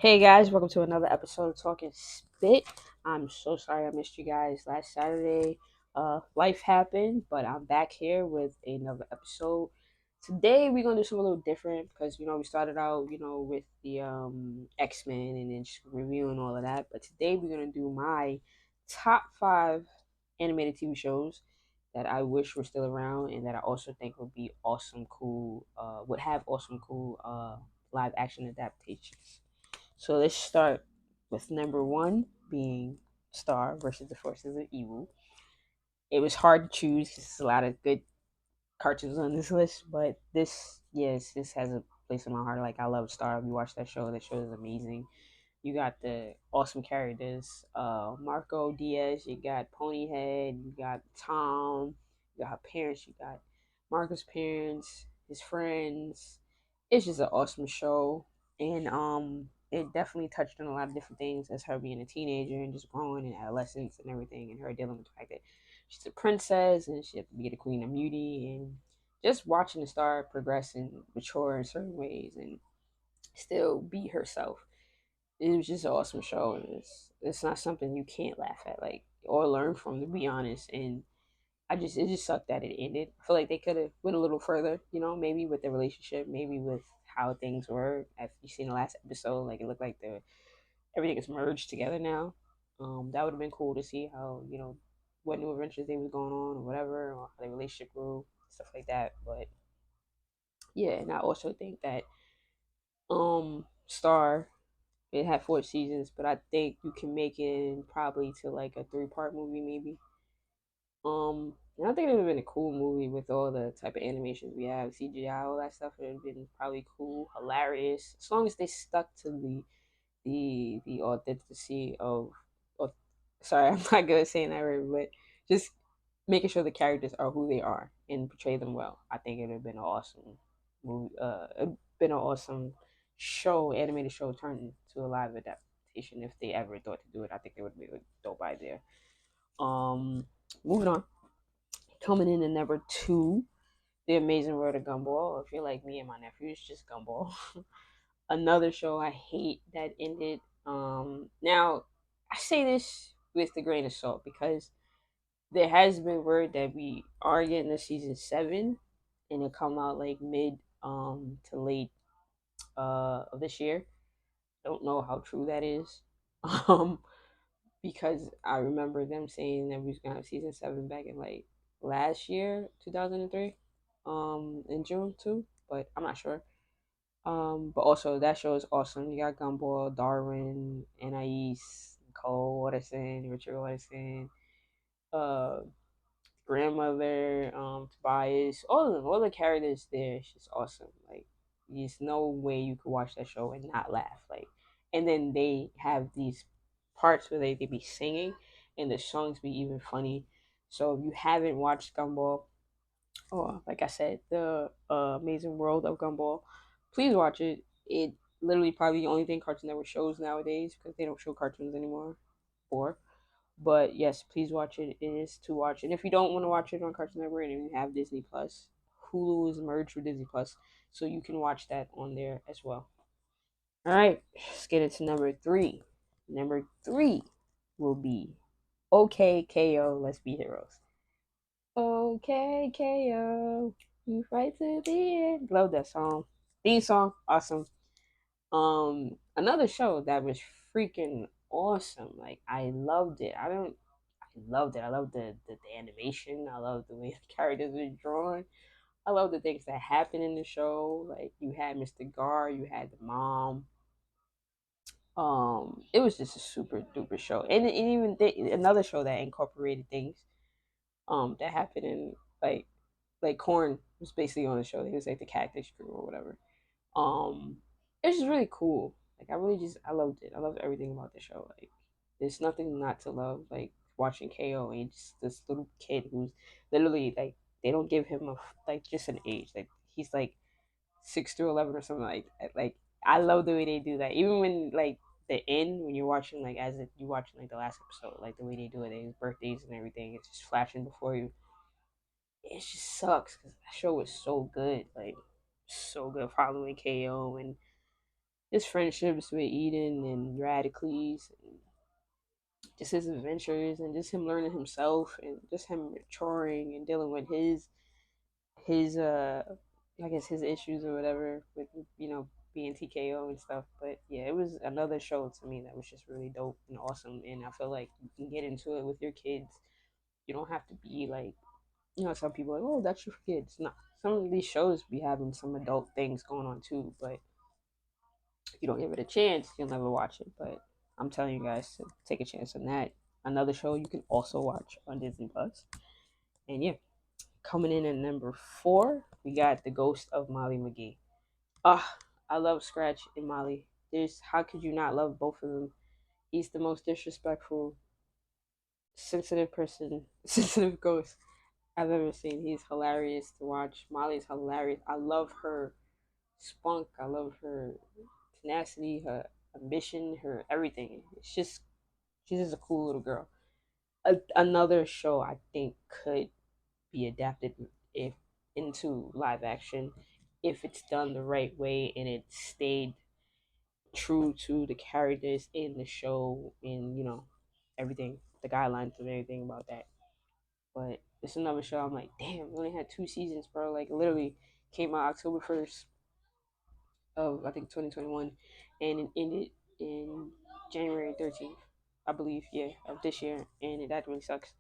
Hey guys, welcome to another episode of Talking Spit. I'm so sorry I missed you guys last Saturday. Life happened, but I'm back here with another episode. Today we're gonna do something a little different because we started out with the X Men and then just reviewing all of that. But today we're gonna do my top five animated TV shows that I wish were still around and that I also think would be awesome, cool. Would have awesome, cool live action adaptations. So let's start with number one being Star versus the Forces of Evil. It was hard to choose because there's a lot of good cartoons on this list, but this has a place in my heart. Like I love Star. If you watch that show is amazing. You got the awesome characters, Marco Diaz. You got Ponyhead. You got Tom. You got her parents. You got Marco's parents, his friends. It's just an awesome show, and it definitely touched on a lot of different things as her being a teenager and just growing in adolescence and everything, and her dealing with the fact that she's a princess and she had to be the queen of beauty, and just watching the star progress and mature in certain ways and still be herself. It was just an awesome show, and it's not something you can't laugh at, like, or learn from, to be honest. And it just sucked that it ended. I feel like they could have went a little further, maybe with the relationship, maybe with how things were. If you seen the last episode, like it looked like the everything is merged together now. That would have been cool to see how what new adventures they was going on or whatever, or how their relationship grew, stuff like that. But yeah, and I also think that Star, it had 4 seasons, but I think you can make it probably to like a three-part movie, maybe. And I think it would have been a cool movie with all the type of animations we have, CGI, all that stuff. It would have been probably cool, hilarious, as long as they stuck to the authenticity of. Sorry, I'm not good at saying that word, but just making sure the characters are who they are and portray them well. I think it would have been an awesome movie. It'd been an awesome show, animated show turned into a live adaptation if they ever thought to do it. I think it would be a dope idea. Um, Moving on, coming in at number two, The Amazing World of Gumball. If you're like me and my nephews, just Gumball. Another show I hate that ended. Now I say this with a grain of salt because there has been word that we are getting a season 7, and it'll come out like mid to late of this year. Don't know how true that is. Um, because I remember them saying that we was gonna have season 7 back in like last year, 2003, in June too, but I'm not sure. But also that show is awesome. You got Gumball, Darwin, Anais, Cole Watterson, Richard Watterson, uh, grandmother, Tobias, all of them, all the characters there. It's just awesome. Like, there's no way you could watch that show and not laugh. Like, and then they have these parts where they be singing, and the songs be even funny. So if you haven't watched Gumball, or like I said, the Amazing World of Gumball, please watch it. It literally probably the only thing Cartoon Network shows nowadays because they don't show cartoons anymore. Or but yes, please watch it. It is to watch. And if you don't want to watch it on Cartoon Network and you have Disney Plus, Hulu is merged with Disney Plus, so you can watch that on there as well. All right, let's get into number three. Number three will be OK KO. Let's Be Heroes. OK KO, you fight to the end. Love that song. Theme song, awesome. Another show that was freaking awesome. Like I loved it. I loved it. I loved the animation. I loved the way the characters were drawn. I love the things that happened in the show. Like you had Mr. Gar, you had the mom. It was just a super duper show, and even another show that incorporated things that happened in like Corn was basically on the show. He was like the cactus crew or whatever. Um, it was just really cool. Like I loved it. I loved everything about the show. Like there's nothing not to love. Like watching KO and just this little kid who's literally like they don't give him like just an age. Like he's like 6 through 11 or something like that. Like I love the way they do that. Even when like the end when you're watching like as if you watching like the last episode, like the way they do it, his birthdays and everything, it's just flashing before you. It just sucks because that show was so good. Like so good following KO and his friendships with Eden and Radicles, and just his adventures, and just him learning himself, and just him maturing and dealing with his I guess his issues or whatever with being TKO and stuff. But yeah, it was another show to me that was just really dope and awesome, and I feel like you can get into it with your kids. You don't have to be like, some people are like, oh, that's your kids. No, some of these shows be having some adult things going on too, but if you don't give it a chance, you'll never watch it. But I'm telling you guys to take a chance on that. Another show you can also watch on Disney Plus. And yeah, coming in at number 4, we got The Ghost of Molly McGee. Ah, I love Scratch and Molly. There's how could you not love both of them? He's the most disrespectful, sensitive person, sensitive ghost I've ever seen. He's hilarious to watch. Molly's hilarious. I love her spunk. I love her tenacity, her ambition, her everything. It's just she's just a cool little girl. Another show I think could be adapted if into live action if it's done the right way and it stayed true to the characters in the show and everything, the guidelines and everything about that. But it's another show. I'm like, damn, we only had 2 seasons, bro. Like literally came out October 1st of I think 2021, and it ended in January 13th, I believe, yeah, of this year, and that really sucks.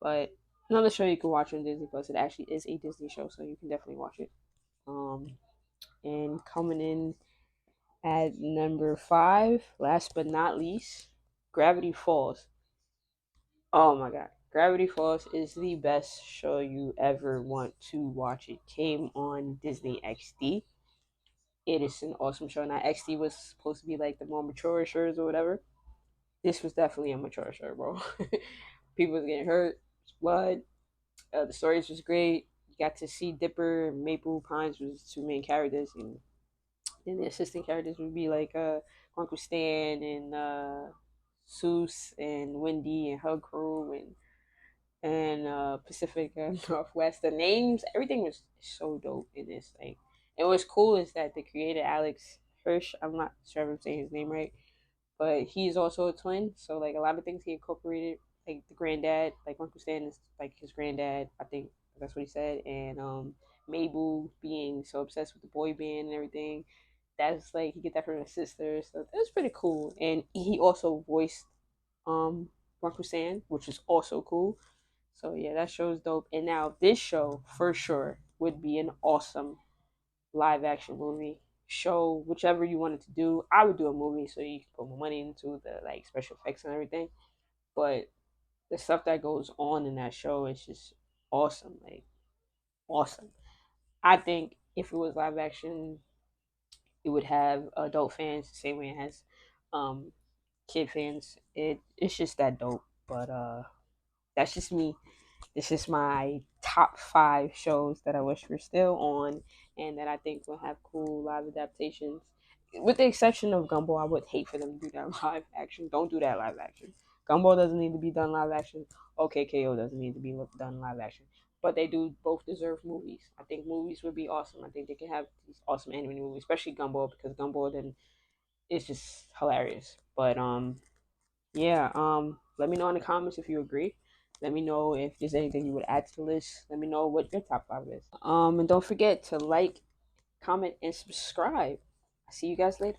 But another show you can watch on Disney Plus. It actually is a Disney show, so you can definitely watch it. Um, and coming in at number 5, last but not least, Gravity Falls. Oh my god. Gravity Falls is the best show you ever want to watch. It came on Disney XD. It is an awesome show. Now XD was supposed to be like the more mature shows or whatever. This was definitely a mature show, bro. People was getting hurt, blood. The stories was great. You got to see Dipper and Maple Pines was 2 main characters, and then the assistant characters would be like Uncle Stan and Seuss and Wendy and her crew and Pacific Northwest. The names, everything was so dope in this thing. And what's cool is that the creator Alex Hirsch, I'm not sure if I'm saying his name right, but he's also a twin. So like a lot of things he incorporated, like the granddad, like Uncle Stan is like his granddad. I think that's what he said. And Mabel being so obsessed with the boy band and everything. That's like he get that from his sister. So that was pretty cool. And he also voiced Uncle Stan, which is also cool. So yeah, that show is dope. And now this show for sure would be an awesome live action movie. Show whichever you wanted to do. I would do a movie so you can put more money into the like special effects and everything. But the stuff that goes on in that show is just awesome. Like awesome. I think if it was live action, it would have adult fans the same way it has um kid fans. It's just that dope. But that's just me. This is my top 5 shows that I wish were still on and that I think will have cool live adaptations. With the exception of Gumball, I would hate for them to do that live action. Don't do that live action. Gumball doesn't need to be done live action. OKKO doesn't need to be done live action. But they do both deserve movies. I think movies would be awesome. I think they can have these awesome animated movies, especially Gumball, because Gumball then is just hilarious. But yeah, let me know in the comments if you agree. Let me know if there's anything you would add to the list. Let me know what your top 5 is. And don't forget to like, comment, and subscribe. I see you guys later.